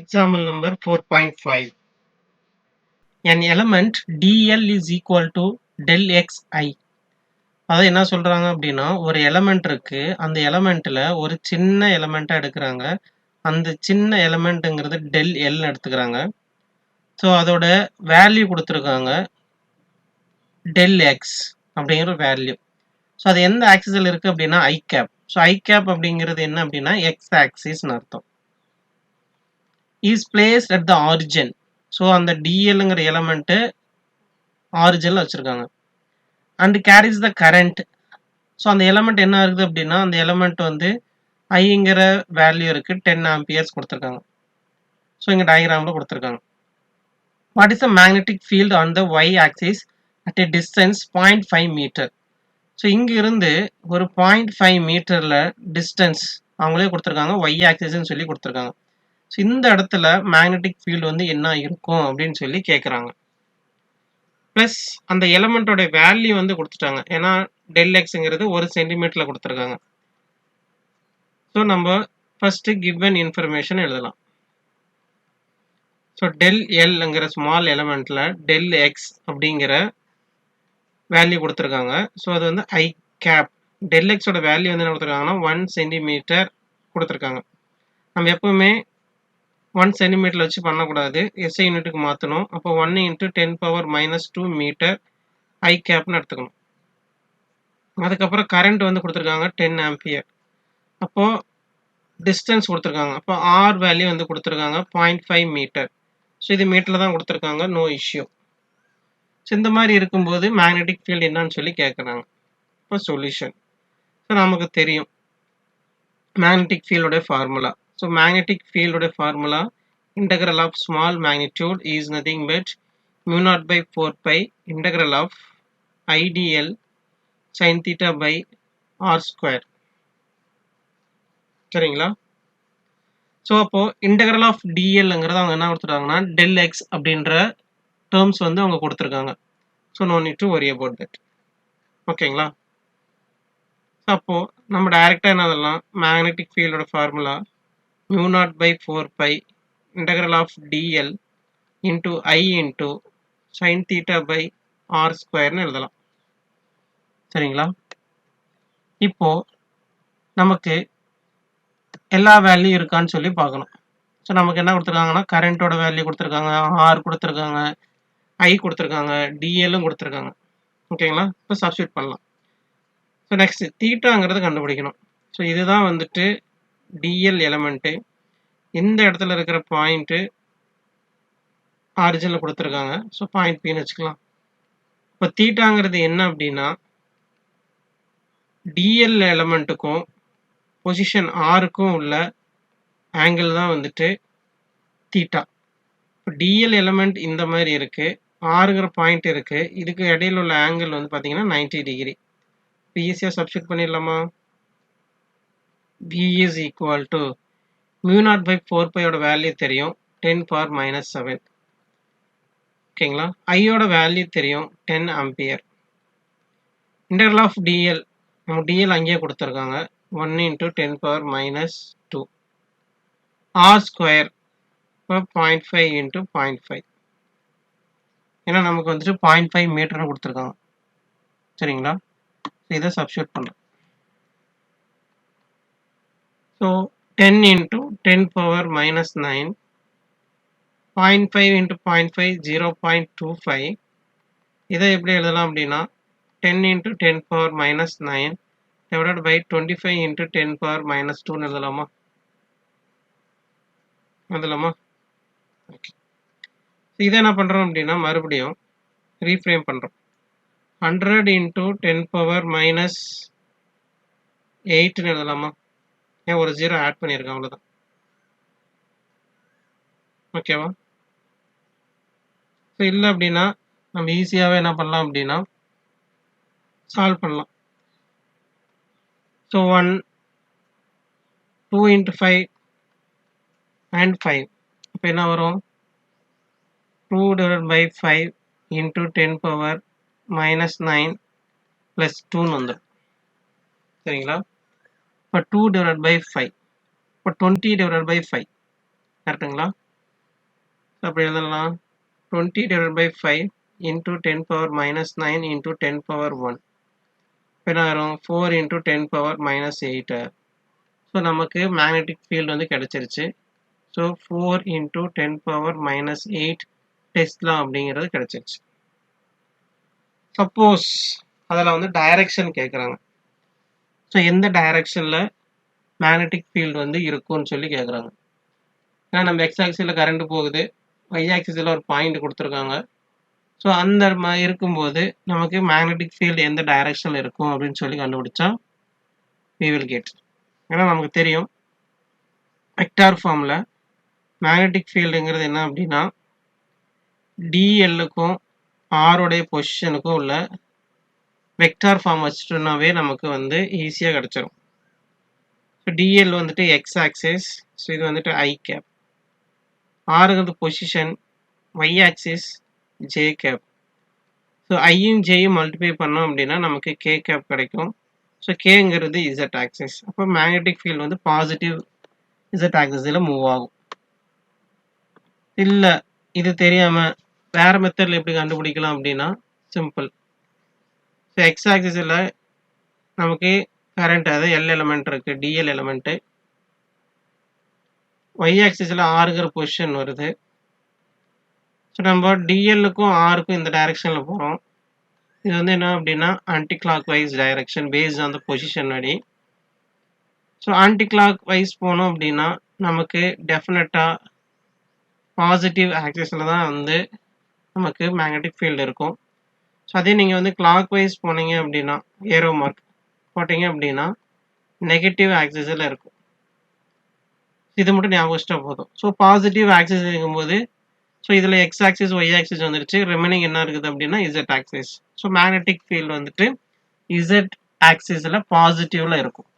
Example number 4.5. An element dl is equal to del xi. அதாவது என்ன சொல்றாங்க அப்படின்னா, ஒரு எலமெண்ட் இருக்கு. அந்த எலமெண்ட்ல ஒரு சின்ன எலமெண்ட்டா எடுக்குறாங்க. அந்த சின்ன எலமெண்ட்ங்கிறது del L எடுத்துக்கிறாங்க. ஸோ அதோட வேல்யூ குடுத்துருக்காங்க. del x அப்படிங்கிற வேல்யூ. ஸோ அது எந்த ஆக்சிஸ்ல இருக்கு அப்படின்னா i cap. So i cap அப்படிங்கிறது என்ன அப்படின்னா x ஆக்சிஸ்னு அர்த்தம். Is placed at the origin. So அந்த dlங்கிற எலமெண்ட் ஆரிஜின்ல வச்சிருக்காங்க. And carries the current. So அந்த எலமெண்ட் என்ன இருக்குது அப்படின்னா அந்த எலமெண்ட் வந்து ஐங்கிற வேல்யூ இருக்கு 10 ஆம்பியர்ஸ் கொடுத்துருக்காங்க. ஸோ இங்கே டயக்ராமில் கொடுத்துருக்காங்க. What is the magnetic field on the y axis at a distance 0.5 metre. So இங்கே இருந்து ஒரு 0.5 மீட்டரில் டிஸ்டன்ஸ் அவங்களே கொடுத்துருக்காங்க, ஒய் ஆக்சிஸ்ன்னு சொல்லி கொடுத்துருக்காங்க. ஸோ இந்த இடத்துல மேக்னெட்டிக் ஃபீல்டு வந்து என்ன இருக்கும் அப்படின்னு சொல்லி கேட்குறாங்க. ப்ளஸ் அந்த எலமெண்ட்டோட வேல்யூ வந்து கொடுத்துட்டாங்க. ஏன்னா டெல் எக்ஸுங்கிறது 1 சென்டிமீட்டரில் கொடுத்துருக்காங்க. ஸோ நம்ம ஃபர்ஸ்ட் கிவன் இன்ஃபர்மேஷன் எழுதலாம். ஸோ டெல் எல்ங்கிற ஸ்மால் எலமெண்ட்ல டெல் எக்ஸ் அப்படிங்கிற வேல்யூ கொடுத்துருக்காங்க. ஸோ அது வந்து ஐ கேப். டெல் எக்ஸோட வேல்யூ வந்து என்ன கொடுத்துருக்காங்கன்னா 1 சென்டிமீட்டர் கொடுத்துருக்காங்க. நம்ம எப்பவுமே 1 சென்டிமீட்டரில் வச்சு பண்ணக்கூடாது, எஸ்ஐ யூனிட்டுக்கு மாற்றணும். அப்போ 1 × 10⁻⁻2 மீட்டர் ஐ கேப்னு எடுத்துக்கணும். அதுக்கப்புறம் கரண்ட் வந்து கொடுத்துருக்காங்க 10 ஆம்பியர். அப்போ டிஸ்டன்ஸ் கொடுத்துருக்காங்க. அப்போ ஆர் வேல்யூ வந்து கொடுத்துருக்காங்க 0.5 மீட்டர். ஸோ இது மீட்டரில் தான் கொடுத்துருக்காங்க, நோ இஷ்யூ. ஸோ இந்த மாதிரி இருக்கும்போது மேக்னெட்டிக் ஃபீல்டு என்னன்னு சொல்லி கேட்குறாங்க. இப்போ சொல்யூஷன். ஸோ நமக்கு தெரியும் மேக்னெட்டிக் ஃபீல்டோட ஃபார்முலா. ஸோ மேக்னெட்டிக் ஃபீல்டோட formula integral of small magnitude is nothing but mu0/4 integral of idl sin theta by r square. சரிங்களா? ஸோ அப்போ இன்டெக்ரல் ஆஃப் டிஎல்ங்கிறத அவங்க என்ன கொடுத்துருக்காங்கன்னா டெல் எக்ஸ் அப்படின்ற டேர்ம்ஸ் வந்து அவங்க கொடுத்துருக்காங்க. So no need to worry about that. ஓகேங்களா? அப்போ நம்ம டைரக்டாக என்ன சொல்லலாம், மேக்னெட்டிக் ஃபீல்டோட formula mu0/4 integral of dl into I into sin theta by r squareன்னு எழுதலாம். சரிங்களா? இப்போ நமக்கு எல்லா வேல்யூ இருக்கான்னு சொல்லி பார்க்கணும். ஸோ நமக்கு என்ன கொடுத்துருக்காங்கன்னா கரண்ட்டோட வேல்யூ கொடுத்துருக்காங்க, ஆர் கொடுத்துருக்காங்க, ஐ கொடுத்துருக்காங்க, டிஎல்லும் கொடுத்துருக்காங்க. ஓகேங்களா? இப்போ சப்ஸ்டியூட் பண்ணலாம். ஸோ நெக்ஸ்ட் தீட்டாங்கிறது கண்டுபிடிக்கணும். ஸோ இதுதான் வந்துட்டு டிஎல் எலமெண்ட்டு. இந்த இடத்துல இருக்கிற பாயிண்ட்டு ஆரிஜினில் கொடுத்துருக்காங்க. ஸோ பாயிண்ட் பின்னு வச்சுக்கலாம். இப்போ தீட்டாங்கிறது என்ன அப்படின்னா டிஎல் எலமெண்ட்டுக்கும் பொசிஷன் ஆருக்கும் உள்ள ஆங்கிள் தான் வந்துட்டு தீட்டா. இப்போ டிஎல் எலமெண்ட் இந்த மாதிரி இருக்கு, ஆறுங்கிற பாயிண்ட் இருக்கு, இதுக்கு இடையில உள்ள ஆங்கிள் வந்து பார்த்தீங்கன்னா 90 டிகிரி. இப்போ ஈஸியாக சப்ஸ்டியூட் பண்ணிடலாமா? V is equal to mu0/4 value தெரியும் 10⁻⁻7. ஓகேங்களா? ஐயோட வேல்யூ தெரியும் 10 ஆம்பியர். இன்டெக்ரல் ஆஃப் டிஎல் நம்ம டிஎல் அங்கேயே கொடுத்துருக்காங்க 1 × 10⁻⁻2 ஆர் ஸ்கொயர். இப்போ 0.5 × 0.5. ஏன்னா நமக்கு வந்துட்டு 0.5 மீட்டர்னு கொடுத்துருக்காங்க. சரிங்களா? இதை சப்ஸ்டியூட் பண்ணலாம். ஸோ 10 × 10⁻⁻9 0.5 × 0.5 0.25. இதை எப்படி எழுதலாம் அப்படின்னா 10 × 10⁻⁻9 divided by 25 × 10⁻⁻2 எழுதலாமா? ஓகே. இதை என்ன பண்ணுறோம் அப்படின்னா மறுபடியும் ரீஃப்ரேம் பண்ணுறோம். 100 × 10⁻⁸ எழுதலாமா? ஏன் ஒரு 0 ஆட் பண்ணியிருக்கேன், அவ்வளோதான். ஓகேவா? ஸோ இல்லை அப்படின்னா நம்ம ஈஸியாகவே என்ன பண்ணலாம் அப்படின்னா சால்வ் பண்ணலாம். So 2 × 5 and 5. இப்போ என்ன வரும்? 2 / 5 × 10⁻⁻9 + 2ன்னு வந்துடும். சரிங்களா? இப்போ 2 / 5 இப்போ 20 / 5 கரெக்டுங்களா? அப்படி எழுதலாம் 20/5 into 10 power minus 9 into 10 power 1 என்ன வரும் 4 into 10 power minus 8. ஸோ நமக்கு மேக்னெட்டிக் ஃபீல்டு வந்து கிடைச்சிருச்சு. So 4 into 10 power minus 8 Tesla அப்படிங்கிறது கிடைச்சிருச்சு. சப்போஸ் அதில் வந்து டைரக்ஷன் கேட்குறாங்க. ஸோ எந்த டைரக்ஷனில் மேக்னெட்டிக் ஃபீல்டு வந்து இருக்கும்னு சொல்லி கேட்குறாங்க. ஏன்னா நம்ம எக்ஸ் ஆக்சிஸில் கரண்ட் போகுது, ஒய் ஆக்சிஸில் ஒரு பாயிண்ட் கொடுத்துருக்காங்க. ஸோ அந்த மாதிரி இருக்கும்போது நமக்கு மேக்னெட்டிக் ஃபீல்டு எந்த டைரக்ஷனில் இருக்கும் அப்படின்னு சொல்லி கண்டுபிடிச்சா we will get. ஏன்னா நமக்கு தெரியும் வெக்டார் ஃபார்மில் மேக்னெட்டிக் ஃபீல்டுங்கிறது என்ன அப்படின்னா டிஎல்லுக்கும் ஆரோடைய பொசிஷனுக்கும் உள்ள வெக்டார் ஃபார்ம் வச்சுட்டோம்னாவே நமக்கு வந்து ஈஸியாக கிடச்சிரும். ஸோ டிஎல் வந்துட்டு எக்ஸ் ஆக்சிஸ், ஸோ இது வந்துட்டு ஐ கேப், ஆறுங்கிறது position, Y axis J cap. So ஐயும் ஜேயும் மல்டிப்ளை பண்ணோம் அப்படின்னா நமக்கு கே கேப் கிடைக்கும். ஸோ கேங்கிறது இசட் ஆக்சிஸ். அப்போ மேக்னெட்டிக் ஃபீல்டு வந்து பாசிட்டிவ் இசட் ஆக்சிஸில் மூவ் ஆகும். இல்லை இது தெரியாமல் வேறு மெத்தடில் எப்படி கண்டுபிடிக்கலாம் அப்படின்னா சிம்பிள். ஸோ எக்ஸ் ஆக்சிஸில் நமக்கு கரண்ட் அது எல் எலமெண்ட் இருக்குது, டிஎல் எலமெண்ட்டு. ஒய் ஆக்சிஸில் ஆறுங்கிற பொசிஷன் வருது. ஸோ நம்ம டிஎல்லுக்கும் ஆருக்கும் இந்த டைரெக்ஷனில் போகிறோம். இது வந்து என்ன அப்படின்னா anticlockwise direction based on the position அடி. ஸோ ஆன்டி கிளாக் வைஸ் போனோம் அப்படின்னா நமக்கு டெஃபினட்டாக பாசிட்டிவ் ஆக்சிஸில் தான் வந்து நமக்கு மேக்னெட்டிக் ஃபீல்டு இருக்கும். ஸோ அதே நீங்கள் வந்து கிளாக் வைஸ் போனீங்க அப்படின்னா ஏரோ மார்க் போட்டிங்க அப்படின்னா நெகட்டிவ் ஆக்சிஸில் இருக்கும். இது மட்டும் ஞாபகம் வச்சுட்டா போதும். ஸோ பாசிட்டிவ் ஆக்சிஸ் இருக்கும்போது ஸோ இதில் எக்ஸ் ஆக்சிஸ் ஒய் ஆக்சிஸ் வந்துருச்சு, ரிமைனிங் என்ன இருக்குது அப்படின்னா Z axis. So magnetic field வந்துட்டு இசட் ஆக்சிஸில் பாசிட்டிவில் இருக்கும்.